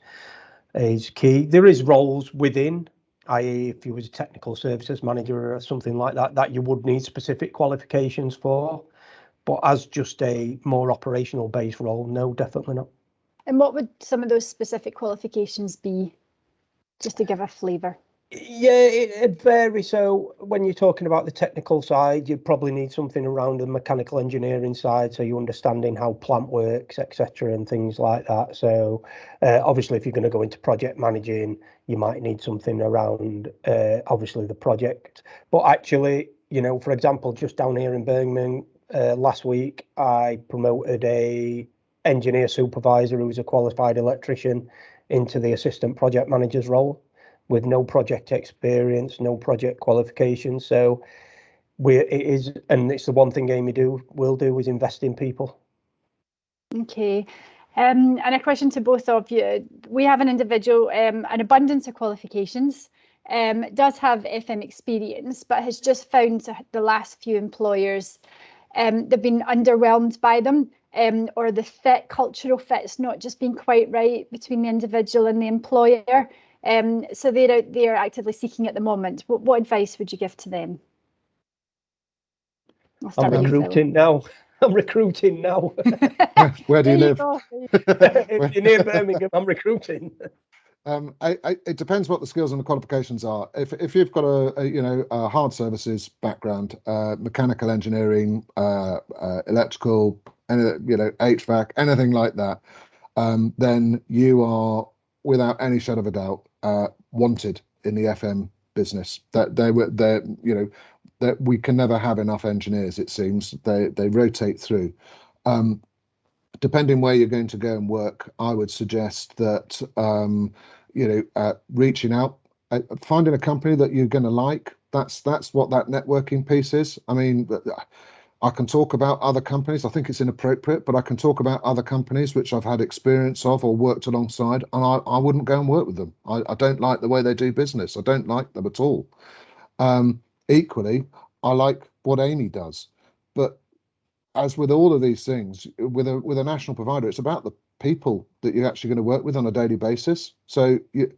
is key. There is roles within, i.e. if you was a technical services manager or something like that, that you would need specific qualifications for. But as just a more operational based role, no, definitely not. And what would some of those specific qualifications be, just to give a flavour? Yeah, it varies. So when you're talking about the technical side, you probably need something around the mechanical engineering side, so you're understanding how plant works, etc., and things like that. So obviously, if you're going to go into project managing, you might need something around obviously the project. But actually, for example, just down here in Birmingham last week, I promoted a engineer supervisor who was a qualified electrician into the assistant project manager's role, with no project experience, no project qualifications. So it's the one thing Amey will do is invest in people. Okay. And a question to both of you. We have an individual, an abundance of qualifications, does have FM experience, but has just found the last few employers, they've been underwhelmed by them, or the cultural fit's not just been quite right between the individual and the employer. So they're actively seeking at the moment. What advice would you give to them? I'm recruiting now. Where do you live? If you're near Birmingham, I'm recruiting. It depends what the skills and the qualifications are. If you've got a hard services background, mechanical engineering, electrical, HVAC, anything like that, then you are, without any shadow of a doubt, wanted in the FM business. That we can never have enough engineers. It seems they rotate through. Depending where you're going to go and work, I would suggest that reaching out, finding a company that you're going to like. That's what that networking piece is. I mean, I can talk about other companies. I think it's inappropriate, but I can talk about other companies which I've had experience of or worked alongside, and I wouldn't go and work with them. I don't like the way they do business. I don't like them at all. Equally, I like what Amey does, but as with all of these things, with a national provider, it's about the people that you're actually going to work with on a daily basis. So you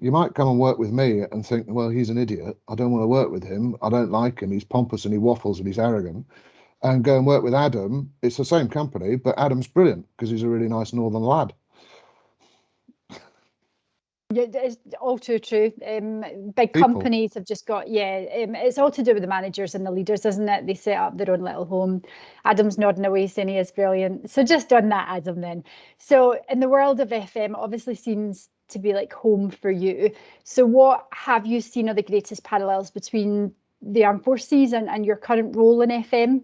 might come and work with me and think, well, he's an idiot. I don't want to work with him. I don't like him. He's pompous and he waffles and he's arrogant. And go and work with Adam. It's the same company, but Adam's brilliant because he's a really nice northern lad. Yeah, it's all too true. Big companies have just got, it's all to do with the managers and the leaders, isn't it? They set up their own little home. Adam's nodding away saying he is brilliant. So just on that, Adam, then. So in the world of FM, obviously seems to be like home for you. So what have you seen are the greatest parallels between the armed forces and your current role in FM?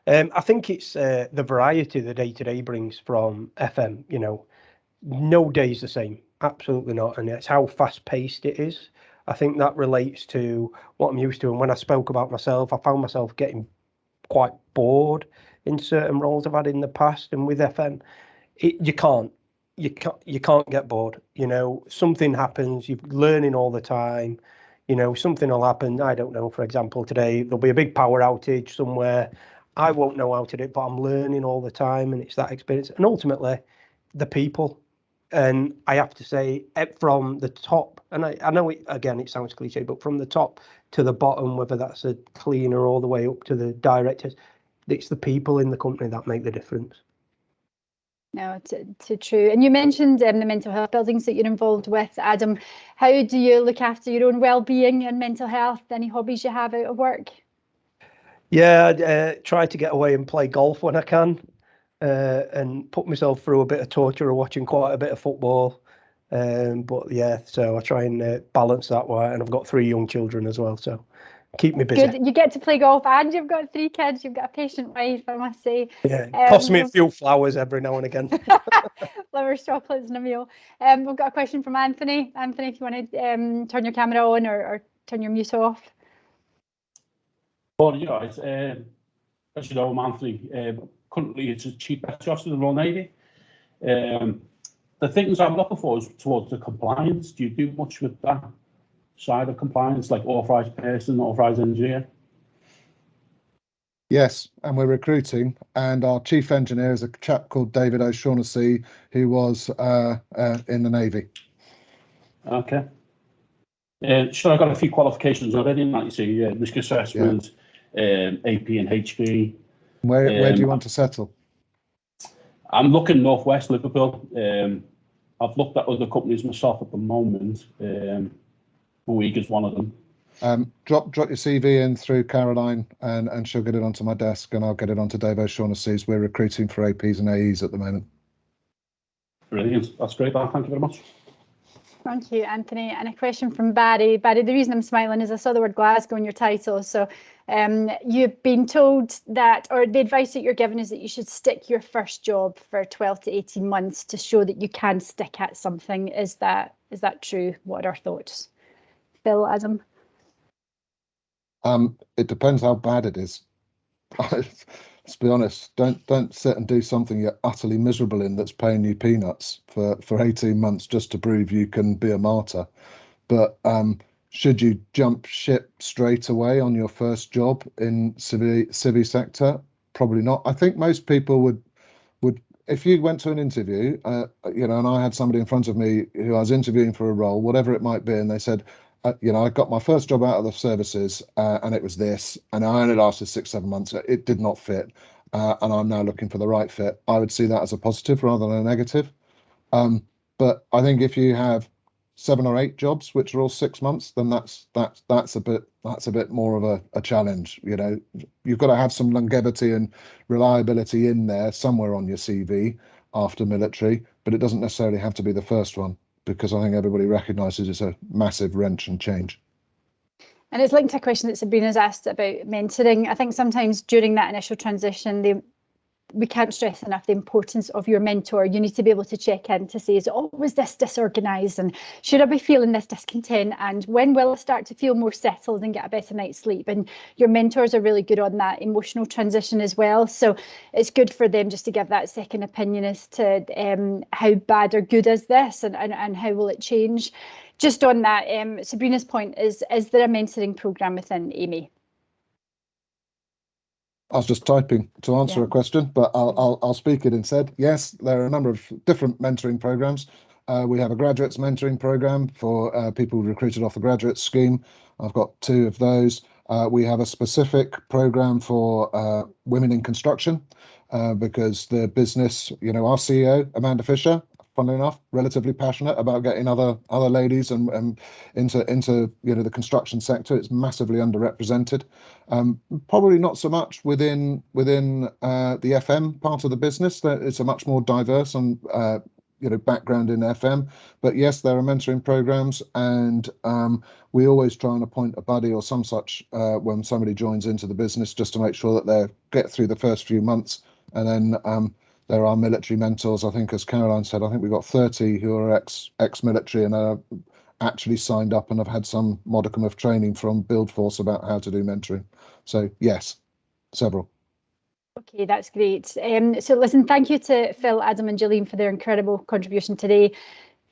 I think it's the variety the day-to-day brings from FM. No day's the same. Absolutely not. And it's how fast-paced it is. I think that relates to what I'm used to. And when I spoke about myself, I found myself getting quite bored in certain roles I've had in the past. And with FM, you can't get bored. Something happens. You're learning all the time. Something will happen. I don't know. For example, today there'll be a big power outage somewhere. I won't know how to do it, but I'm learning all the time, and it's that experience. And ultimately, the people. And I have to say, from the top, and I know it sounds cliche, but from the top to the bottom, whether that's a cleaner all the way up to the directors, it's the people in the company that make the difference. No, it's true. And you mentioned the mental health buildings that you're involved with, Adam. How do you look after your own well-being and mental health? Any hobbies you have out of work? Yeah, I try to get away and play golf when I can, and put myself through a bit of torture of watching quite a bit of football. But yeah, so I try and balance that way. And I've got 3 young children as well, so keep me busy. Good. You get to play golf and you've got 3 kids. You've got a patient wife, I must say. Yeah, costs me a few flowers every now and again. Flowers, chocolates and a meal. We've got a question from Anthony. Anthony, if you want to turn your camera on or turn your mute off. Well, you guys, as you know, I'm Anthony. Currently, it's a chief petty officer in the Royal Navy. The things I'm looking for is towards the compliance. Do you do much with that side of compliance, like authorised person, authorised engineer? Yes, and we're recruiting, and our chief engineer is a chap called David O'Shaughnessy, who was in the Navy. Okay. So I've got a few qualifications already, like you see, risk assessment, AP and HB. Where do you want to settle? I'm looking northwest Liverpool. I've looked at other companies myself at the moment. Bouygues is one of them. Drop your CV in through Caroline, and she'll get it onto my desk, and I'll get it onto Dave O'Shaughnessy's. We're recruiting for APs and AEs at the moment. Brilliant. That's great, Thank you very much. Thank you, Anthony. And a question from Barry. Barry, the reason I'm smiling is I saw the word Glasgow in your title. So you've been told that, or the advice that you're given is that you should stick your first job for 12 to 18 months to show that you can stick at something. Is that true? What are our thoughts? Phil, Adam? It depends how bad it is. Let's be honest. Don't sit and do something you're utterly miserable in that's paying you peanuts for 18 months just to prove you can be a martyr. But should you jump ship straight away on your first job in civvy sector? Probably not. I think most people would if you went to an interview, and I had somebody in front of me who I was interviewing for a role, whatever it might be, and they said, I got my first job out of the services, and it was this, and I only lasted 6-7 months. It did not fit, and I'm now looking for the right fit. I would see that as a positive rather than a negative. But I think if you have 7 or 8 jobs which are all 6 months, then that's a bit more of a challenge. You've got to have some longevity and reliability in there somewhere on your CV after military, but it doesn't necessarily have to be the first one, because I think everybody recognises it's a massive wrench and change. And it's linked to a question that Sabrina's asked about mentoring. I think sometimes during that initial transition, we can't stress enough the importance of your mentor. You need to be able to check in to say, is it always this disorganised, and should I be feeling this discontent, and when will I start to feel more settled and get a better night's sleep? And your mentors are really good on that emotional transition as well. So it's good for them just to give that second opinion as to how bad or good is this, and how will it change. Just on that, Sabrina's point is there a mentoring programme within Amey? I was just typing to answer a question, but I'll speak it instead. Yes, there are a number of different mentoring programs. We have a graduates mentoring program for people recruited off the graduate scheme. I've got 2 of those. We have a specific program for women in construction, because the business, our CEO, Amanda Fisher, funnily enough, relatively passionate about getting other ladies and into the construction sector. It's massively underrepresented. Probably not so much within the FM part of the business. That it's a much more diverse and background in FM. But yes, there are mentoring programs, and we always try and appoint a buddy or some such when somebody joins into the business, just to make sure that they get through the first few months, and then there are military mentors. I think, as Caroline said, I think we've got 30 who are ex-military and are actually signed up and have had some modicum of training from Build Force about how to do mentoring. So yes, several. Okay, that's great. So listen, thank you to Phil, Adam and Gillian for their incredible contribution today.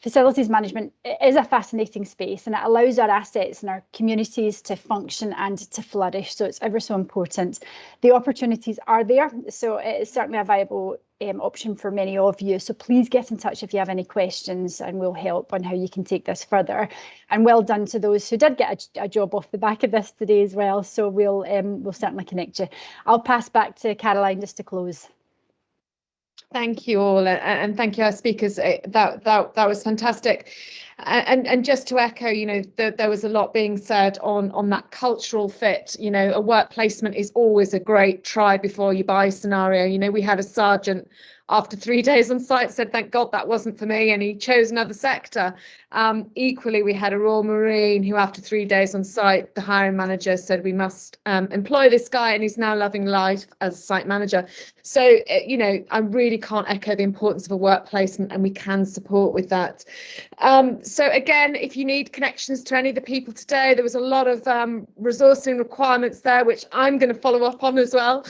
facilities management is a fascinating space, and it allows our assets and our communities to function and to flourish. So it's ever so important. The opportunities are there, so it is certainly a viable option for many of you. So please get in touch if you have any questions, and we'll help on how you can take this further. And well done to those who did get a job off the back of this today as well. So we'll certainly connect you. I'll pass back to Caroline just to close. Thank you all, and thank you our speakers. That was fantastic. And just to echo, you know, there was a lot being said on that cultural fit. You know, a work placement is always a great try before you buy scenario. You know, we had a sergeant after 3 days on site said, thank God that wasn't for me, and he chose another sector. Equally, we had a Royal Marine who after 3 days on site, the hiring manager said, we must employ this guy, and he's now loving life as a site manager. So, you know, I really can't echo the importance of a work placement, and we can support with that. So again, if you need connections to any of the people today, there was a lot of resourcing requirements there, which I'm going to follow up on as well.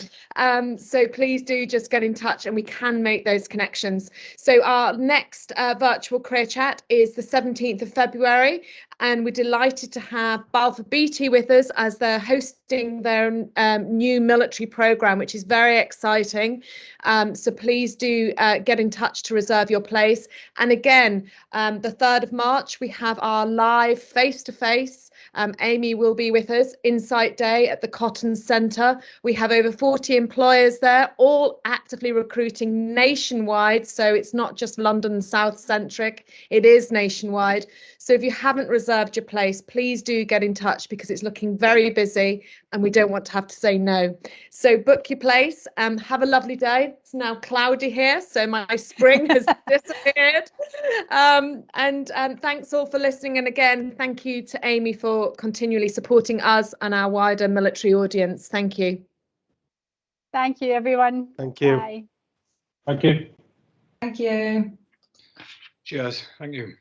So please do just get in touch, and we can make those connections. So our next virtual career chat is the 17th of February, and we're delighted to have Balfour Beatty with us as they're hosting their new military programme, which is very exciting. So please do get in touch to reserve your place. And again, the 3rd of March, we have our live face-to-face. Amey will be with us, Insight Day at the Cotton Centre. We have over 40 employers there, all actively recruiting nationwide. So it's not just London South centric, it is nationwide. So if you haven't reserved your place, please do get in touch, because it's looking very busy and we don't want to have to say no. So book your place. Have a lovely day. It's now cloudy here, so my spring has disappeared. And thanks all for listening. And again, thank you to Amey for continually supporting us and our wider military audience. Thank you. Thank you, everyone. Thank you. Bye. Thank you. Thank you. Cheers. Thank you.